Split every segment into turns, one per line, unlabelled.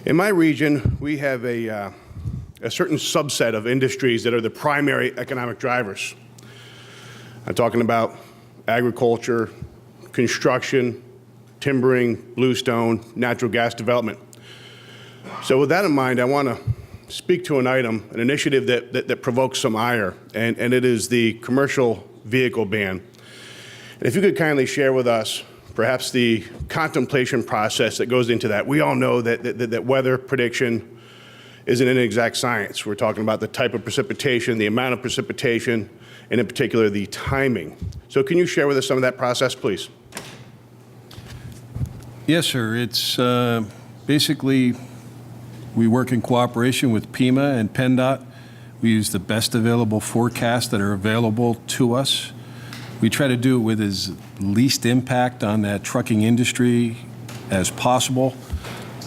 In my region, we have a certain subset of industries that are the primary economic drivers. I'm talking about agriculture, construction, timbering, bluestone, natural gas development. So with that in mind, I want to speak to an initiative that provokes some ire, and it is the commercial vehicle ban. And if you could kindly share with us perhaps the contemplation process that goes into that. We all know that weather prediction is an inexact science. We're talking about the type of precipitation, the amount of precipitation, and in particular the timing. So can you share with us some of that process, please?
Yes, sir. It's basically we work in cooperation with PEMA and PennDOT. We use the best available forecasts that are available to us. We try to do it with as least impact on that trucking industry as possible.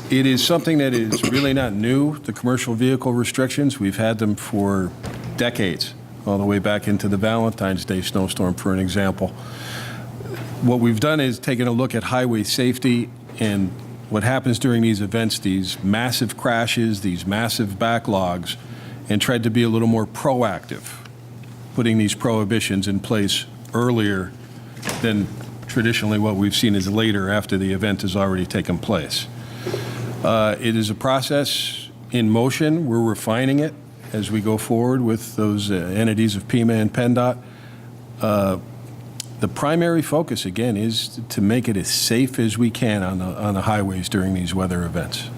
It is something that is really not new, the commercial vehicle restrictions. We've had them for decades, all the way back into the Valentine's Day snowstorm, for an example. What we've done is taken a look at highway safety and what happens during these events, these massive crashes, these massive backlogs, and tried to be a little more proactive, putting these prohibitions in place earlier than traditionally what we've seen is later after the event has already taken place. It is a process in motion. We're refining it as we go forward with those entities of PEMA and PennDOT. The primary focus, again, is to make it as safe as we can on the highways during these weather events.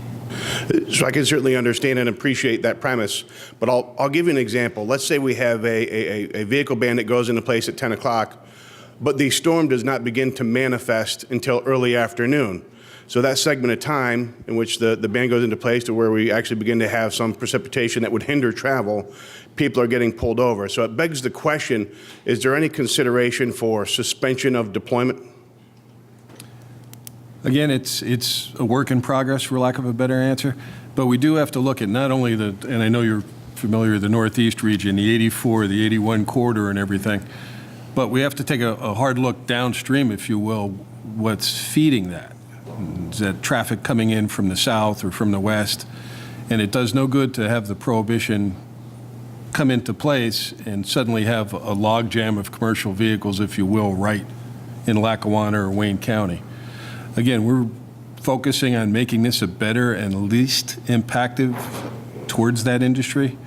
So I can certainly understand and appreciate that premise, but I'll give you an example. Let's say we have a vehicle ban that goes into place at 10 o'clock, but the storm does not begin to manifest until early afternoon. So that segment of time in which the ban goes into place to where we actually begin to have some precipitation that would hinder travel, people are getting pulled over. So it begs the question, is there any consideration for suspension of deployment?
Again, it's a work in progress, for lack of a better answer, but we do have to look at not only and I know you're familiar with the Northeast region, the 84, the 81 corridor and everything, but we have to take a hard look downstream, if you will, what's feeding that. Is that traffic coming in from the south or from the west? And it does no good to have the prohibition come into place and suddenly have a logjam of commercial vehicles, if you will, right in Lackawanna or Wayne County. Again, we're focusing on making this a better and least impactful towards that industry,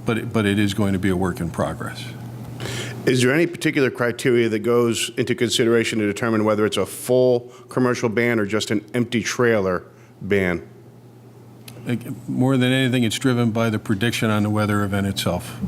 but it is going to be a work in progress.
Is there any particular criteria that goes into consideration to determine whether it's a full commercial ban or just an empty trailer ban?
More than anything, it's driven by the prediction on the weather event itself.